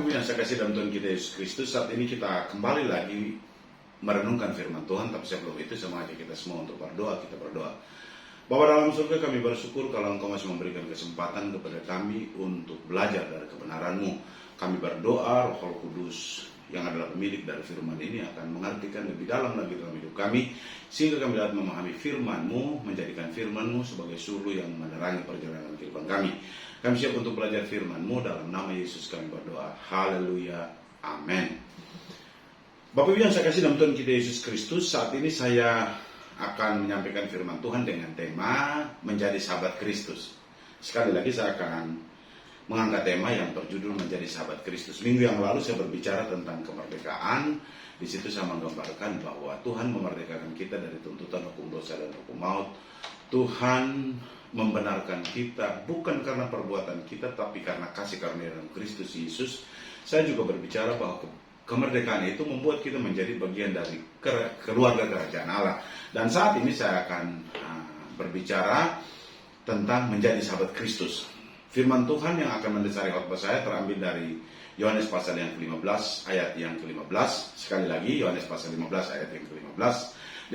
Bapak Ibu yang saya kasih dalam Tuhan kita Yesus Kristus, saat ini kita kembali lagi merenungkan firman Tuhan. Tapi sebelum itu saya mengajak kita semua untuk berdoa. Kita berdoa. Bapa dalam surga, kami bersyukur kalau Engkau masih memberikan kesempatan kepada kami untuk belajar dari kebenaran-Mu. Kami berdoa Roh Kudus yang adalah pemilik dari firman ini akan mengartikan lebih dalam lagi dalam hidup kami, sehingga kami dapat memahami firman-Mu, menjadikan firman-Mu sebagai suluh yang menerangi perjalanan kehidupan kami. Kami siap untuk belajar firman-Mu, dalam nama Yesus kami berdoa. Haleluya. Amin. Bapak Ibu yang saya kasih dalam Tuhan kita Yesus Kristus, saat ini saya akan menyampaikan firman Tuhan dengan tema menjadi sahabat Kristus. Sekali lagi saya akan mengangkat tema yang berjudul menjadi sahabat Kristus. Minggu yang lalu saya berbicara tentang kemerdekaan. Di situ saya menggambarkan bahwa Tuhan memerdekakan kita dari tuntutan hukum dosa dan hukum maut. Tuhan membenarkan kita bukan karena perbuatan kita, tapi karena kasih karunia dalam Kristus Yesus. Saya juga berbicara bahwa kemerdekaan itu membuat kita menjadi bagian dari keluarga kerajaan Allah. Dan saat ini saya akan berbicara tentang menjadi sahabat Kristus. Firman Tuhan yang akan mendasari khotbah saya terambil dari Yohanes pasal yang ke-15 ayat yang ke-15. Sekali lagi Yohanes pasal 15 ayat yang ke-15.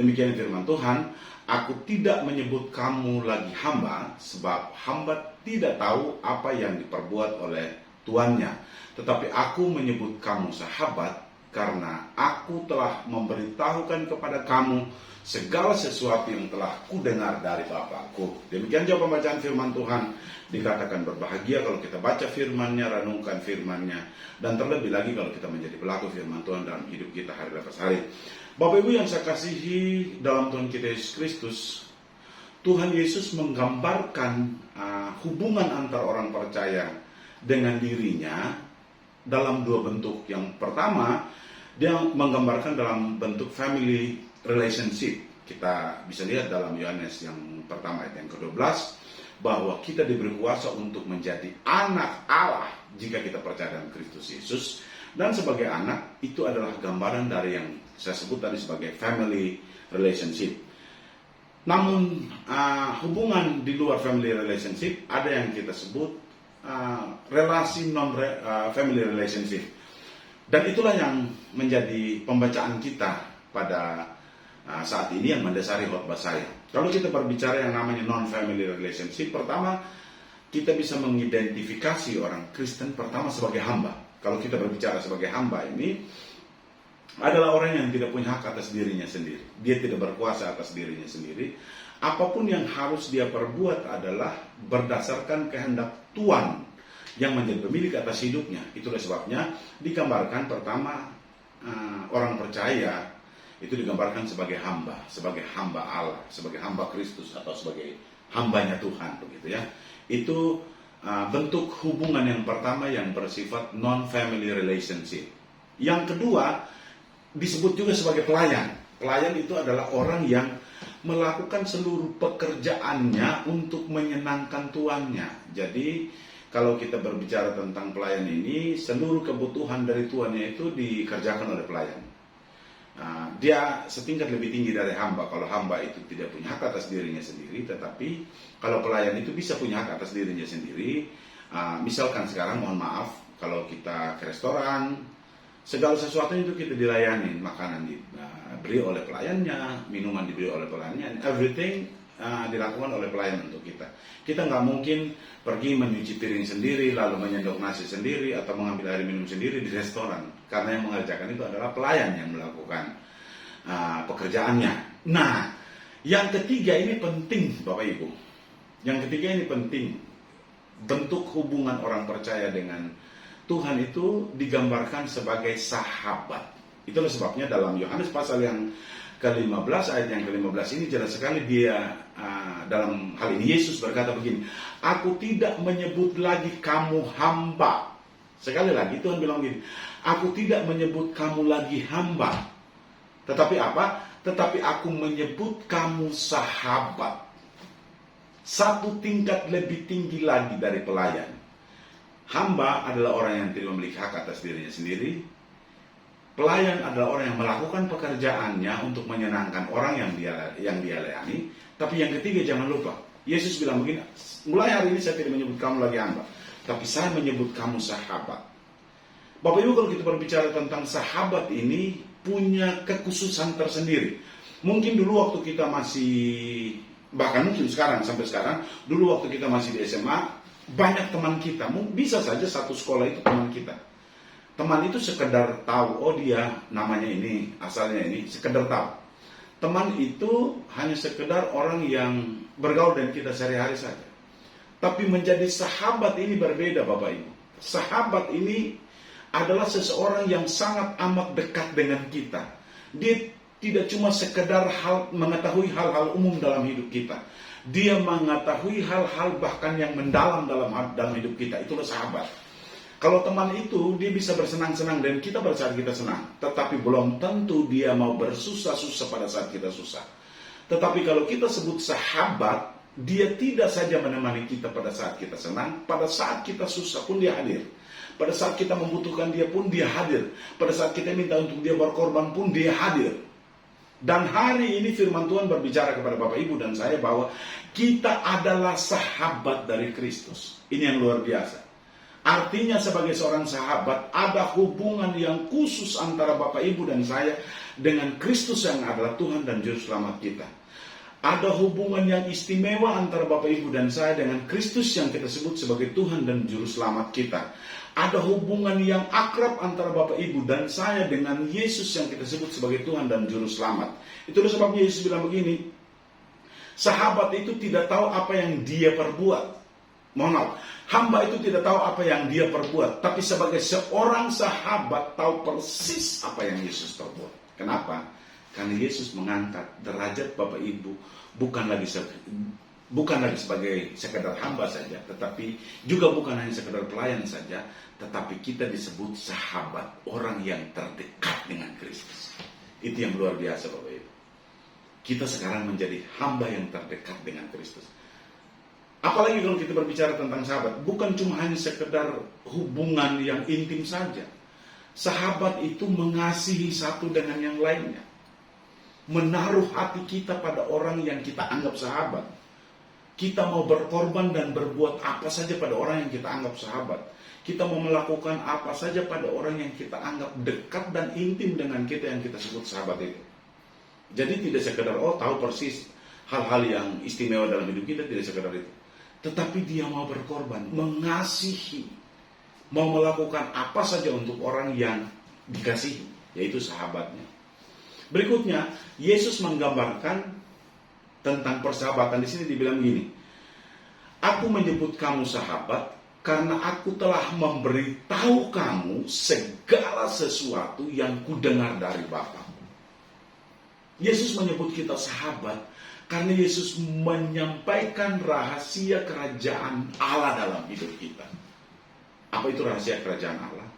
Demikian firman Tuhan, aku tidak menyebut kamu lagi hamba, sebab hamba tidak tahu apa yang diperbuat oleh tuannya. Tetapi aku menyebut kamu sahabat, karena aku telah memberitahukan kepada kamu segala sesuatu yang telah kudengar dari Bapakku. Demikian jawab pembacaan firman Tuhan. Dikatakan berbahagia kalau kita baca firman-Nya, renungkan firman-Nya, dan terlebih lagi kalau kita menjadi pelaku firman Tuhan dalam hidup kita hari lepas hari. Bapak Ibu yang saya kasihi dalam Tuhan kita Yesus Kristus, Tuhan Yesus menggambarkan hubungan antar orang percaya dengan dirinya dalam dua bentuk. Yang pertama, dia menggambarkan dalam bentuk family relationship. Kita bisa lihat dalam Yohanes yang pertama ayat yang ke-12, bahwa kita diberi kuasa untuk menjadi anak Allah jika kita percaya dalam Kristus Yesus. Dan sebagai anak, itu adalah gambaran dari yang saya sebut tadi sebagai family relationship. Namun hubungan di luar family relationship ada yang kita sebut relasi non-family relationship. Dan itulah yang menjadi pembacaan kita pada saat ini yang mendasari khotbah saya. Kalau kita berbicara yang namanya non-family relationship, pertama kita bisa mengidentifikasi orang Kristen pertama sebagai hamba. Kalau kita berbicara sebagai hamba ini adalah orang yang tidak punya hak atas dirinya sendiri. Dia tidak berkuasa atas dirinya sendiri. Apapun yang harus dia perbuat adalah berdasarkan kehendak Tuhan yang menjadi pemilik atas hidupnya. Itulah sebabnya digambarkan pertama orang percaya itu digambarkan sebagai hamba Allah, sebagai hamba Kristus atau sebagai hambanya Tuhan, begitu ya. Itu bentuk hubungan yang pertama yang bersifat non-family relationship. Yang kedua disebut juga sebagai pelayan. Pelayan itu adalah orang yang melakukan seluruh pekerjaannya untuk menyenangkan tuannya. Jadi kalau kita berbicara tentang pelayan ini, seluruh kebutuhan dari tuannya itu dikerjakan oleh pelayan. Dia setingkat lebih tinggi dari hamba. Kalau hamba itu tidak punya hak atas dirinya sendiri, tetapi kalau pelayan itu bisa punya hak atas dirinya sendiri. Misalkan sekarang, mohon maaf, kalau kita ke restoran, segala sesuatu itu kita dilayani, makanan diberi oleh pelayannya, minuman diberi oleh pelayannya, everything dilakukan oleh pelayan untuk kita. Kita nggak mungkin pergi menyuci piring sendiri, lalu menyendok nasi sendiri, atau mengambil air minum sendiri di restoran. Karena yang mengerjakan itu adalah pelayan yang melakukan pekerjaannya. Nah, yang ketiga ini penting, Bapak Ibu. Yang ketiga ini penting. Bentuk hubungan orang percaya dengan Tuhan itu digambarkan sebagai sahabat. Itulah sebabnya dalam Yohanes pasal yang ke-15 ayat yang ke-15 ini jelas sekali dia dalam hal ini Yesus berkata begini, aku tidak menyebut lagi kamu hamba. Sekali lagi Tuhan bilang begini, aku tidak menyebut kamu lagi hamba. Tetapi apa? Tetapi aku menyebut kamu sahabat. Satu tingkat lebih tinggi lagi dari pelayan. Hamba adalah orang yang tidak memiliki hak atas dirinya sendiri. Pelayan adalah orang yang melakukan pekerjaannya untuk menyenangkan orang yang dia layani. Tapi yang ketiga jangan lupa, Yesus bilang begini, mulai hari ini saya tidak menyebut kamu lagi hamba, tapi saya menyebut kamu sahabat. Bapak Ibu, kalau kita berbicara tentang sahabat ini punya kekhususan tersendiri. Mungkin dulu waktu kita masih, bahkan mungkin sekarang, sampai sekarang, dulu waktu kita masih di SMA, banyak teman kita, bisa saja satu sekolah itu teman kita. Teman itu sekedar tahu, oh dia namanya ini, asalnya ini, sekedar tahu. Teman itu hanya sekedar orang yang bergaul dengan kita sehari-hari saja. Tapi menjadi sahabat ini berbeda, Bapak Ibu. Sahabat ini adalah seseorang yang sangat amat dekat dengan kita. Dia tidak cuma sekedar mengetahui hal-hal umum dalam hidup kita. Dia mengetahui hal-hal bahkan yang mendalam dalam hidup kita. Itulah sahabat. Kalau teman itu, dia bisa bersenang-senang dan kita pada saat kita senang. Tetapi belum tentu dia mau bersusah-susah pada saat kita susah. Tetapi kalau kita sebut sahabat, dia tidak saja menemani kita pada saat kita senang, pada saat kita susah pun dia hadir. Pada saat kita membutuhkan dia pun dia hadir. Pada saat kita minta untuk dia berkorban pun dia hadir. Dan hari ini firman Tuhan berbicara kepada Bapak Ibu dan saya bahwa kita adalah sahabat dari Kristus. Ini yang luar biasa. Artinya sebagai seorang sahabat ada hubungan yang khusus antara Bapak Ibu dan saya dengan Kristus yang adalah Tuhan dan Juru Selamat kita. Ada hubungan yang istimewa antara Bapak Ibu dan saya dengan Kristus yang kita sebut sebagai Tuhan dan Juru Selamat kita. Ada hubungan yang akrab antara Bapak Ibu dan saya dengan Yesus yang kita sebut sebagai Tuhan dan Juru Selamat. Itulah sebabnya Yesus bilang begini, sahabat itu tidak tahu apa yang dia perbuat. Mohon maaf, hamba itu tidak tahu apa yang dia perbuat, tapi sebagai seorang sahabat tahu persis apa yang Yesus perbuat. Kenapa? Karena Yesus mengangkat derajat Bapak Ibu bukan lagi sebagai sekedar hamba saja, tetapi juga bukan hanya sekedar pelayan saja, tetapi kita disebut sahabat, orang yang terdekat dengan Kristus. Itu yang luar biasa Bapak Ibu. Kita sekarang menjadi hamba yang terdekat dengan Kristus. Apalagi kalau kita berbicara tentang sahabat, bukan cuma hanya sekedar hubungan yang intim saja. Sahabat itu mengasihi satu dengan yang lainnya. Menaruh hati kita pada orang yang kita anggap sahabat. Kita mau berkorban dan berbuat apa saja pada orang yang kita anggap sahabat. Kita mau melakukan apa saja pada orang yang kita anggap dekat dan intim dengan kita yang kita sebut sahabat itu. Jadi tidak sekedar tahu persis hal-hal yang istimewa dalam hidup kita, tidak sekedar itu. Tetapi dia mau berkorban, mengasihi, mau melakukan apa saja untuk orang yang dikasihi, yaitu sahabatnya. Berikutnya, Yesus menggambarkan tentang persahabatan. Di sini dibilang begini, aku menyebut kamu sahabat karena aku telah memberitahu kamu segala sesuatu yang kudengar dari Bapa. Yesus menyebut kita sahabat karena Yesus menyampaikan rahasia kerajaan Allah dalam hidup kita. Apa itu rahasia kerajaan Allah?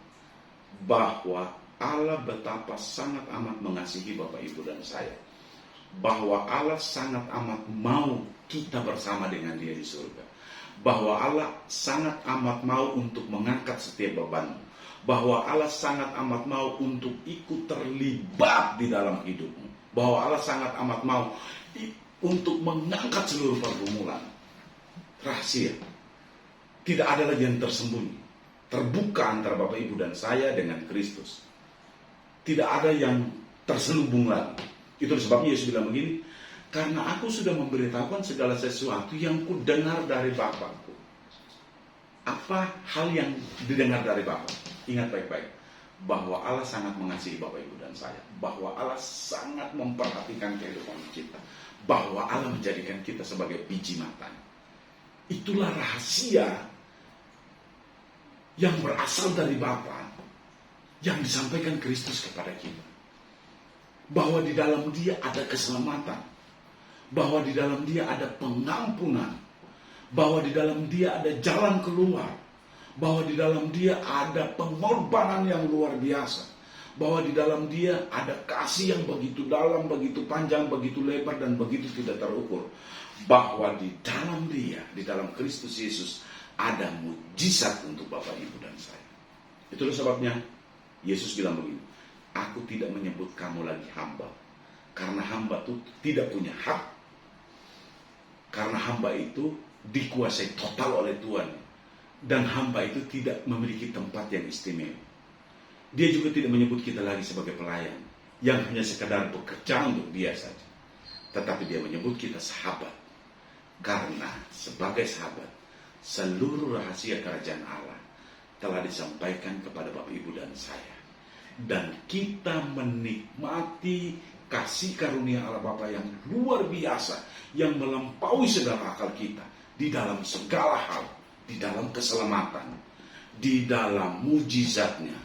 Bahwa Allah betapa sangat amat mengasihi Bapak Ibu dan saya. Bahwa Allah sangat amat mau kita bersama dengan Dia di surga. Bahwa Allah sangat amat mau untuk mengangkat setiap bebanmu. Bahwa Allah sangat amat mau untuk ikut terlibat di dalam hidupmu. Bahwa Allah sangat amat mau untuk mengangkat seluruh pergumulan. Rahasia. Tidak ada lagi yang tersembunyi. Terbuka antara Bapak Ibu dan saya dengan Kristus. Tidak ada yang terselubung lagi. Itu sebabnya Yesus bilang begini, karena aku sudah memberitahukan segala sesuatu yang kudengar dari Bapakku. Apa hal yang didengar dari Bapa? Ingat baik-baik, bahwa Allah sangat mengasihi Bapak Ibu dan saya. Bahwa Allah sangat memperhatikan kehidupan kita. Bahwa Allah menjadikan kita sebagai biji matanya. Itulah rahasia yang berasal dari Bapa yang disampaikan Kristus kepada kita. Bahwa di dalam Dia ada keselamatan. Bahwa di dalam Dia ada pengampunan. Bahwa di dalam Dia ada jalan keluar. Bahwa di dalam Dia ada pengorbanan yang luar biasa. Bahwa di dalam Dia ada kasih yang begitu dalam, begitu panjang, begitu lebar, dan begitu tidak terukur. Bahwa di dalam Dia, di dalam Kristus Yesus, ada mujizat untuk Bapak, Ibu, dan saya. Itulah sebabnya Yesus bilang begini, aku tidak menyebut kamu lagi hamba. Karena hamba itu tidak punya hak. Karena hamba itu dikuasai total oleh Tuhan. Dan hamba itu tidak memiliki tempat yang istimewa. Dia juga tidak menyebut kita lagi sebagai pelayan yang hanya sekadar bekerja untuk dia saja. Tetapi dia menyebut kita sahabat. Karena sebagai sahabat, seluruh rahasia kerajaan Allah telah disampaikan kepada Bapak, Ibu, dan saya. Dan kita menikmati kasih karunia Allah Bapa yang luar biasa, yang melampaui segala akal kita, di dalam segala hal, di dalam keselamatan, di dalam mujizatnya,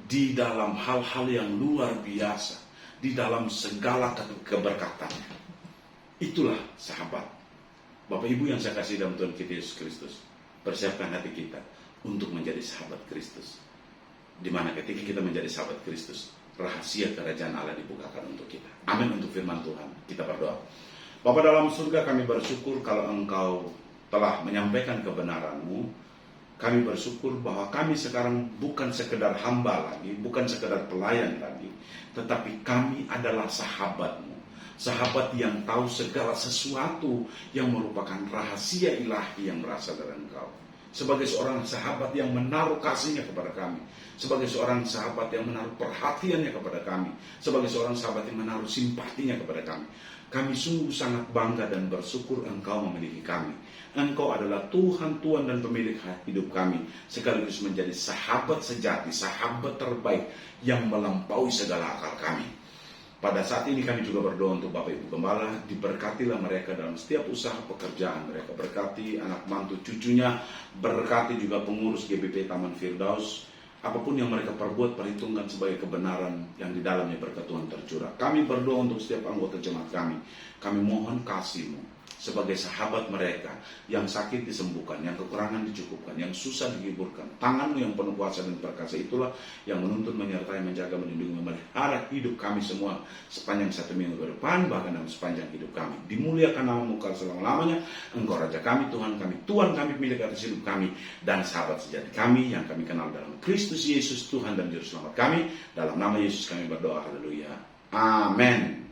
di dalam hal-hal yang luar biasa, di dalam segala keberkatannya. Itulah sahabat. Bapak Ibu yang saya kasih dalam Tuhan kita Yesus Kristus, persiapkan hati kita untuk menjadi sahabat Kristus. Di mana ketika kita menjadi sahabat Kristus, rahasia kerajaan Allah dibukakan untuk kita. Amin untuk firman Tuhan. Kita berdoa. Bapa dalam surga, kami bersyukur kalau Engkau telah menyampaikan kebenaran-Mu. Kami bersyukur bahwa kami sekarang bukan sekedar hamba lagi, bukan sekedar pelayan lagi, tetapi kami adalah sahabat-Mu. Sahabat yang tahu segala sesuatu yang merupakan rahasia ilahi yang berasal dari Engkau. Sebagai seorang sahabat yang menaruh kasihnya kepada kami, sebagai seorang sahabat yang menaruh perhatiannya kepada kami, sebagai seorang sahabat yang menaruh simpatinya kepada kami, kami sungguh sangat bangga dan bersyukur Engkau memiliki kami. Engkau adalah Tuhan dan pemilik hidup kami, sekaligus menjadi sahabat sejati, sahabat terbaik yang melampaui segala akal kami. Pada saat ini kami juga berdoa untuk Bapak Ibu Gembala, diberkatilah mereka dalam setiap usaha pekerjaan mereka, berkati anak mantu cucunya, berkati juga pengurus GBP Taman Firdaus. Apapun yang mereka perbuat, perhitungkan sebagai kebenaran yang di dalamnya berkat Tuhan tercurah. Kami berdoa untuk setiap anggota jemaat kami. Kami mohon kasih-Mu sebagai sahabat mereka, yang sakit disembuhkan, yang kekurangan dicukupkan, yang susah dihiburkan. Tangan-Mu yang penuh kuasa dan perkasa itulah yang menuntun, menyertai, menjaga, melindungi, memelihara hidup kami semua sepanjang 1 minggu ke depan, bahkan dalam sepanjang hidup kami. Dimuliakan nama-Mu selama-lamanya. Engkau Raja kami, Tuhan kami, milik atas hidup kami, dan sahabat sejati kami yang kami kenal dalam Kristus Yesus, Tuhan dan Juru Selamat kami. Dalam nama Yesus kami berdoa, haleluya, amin.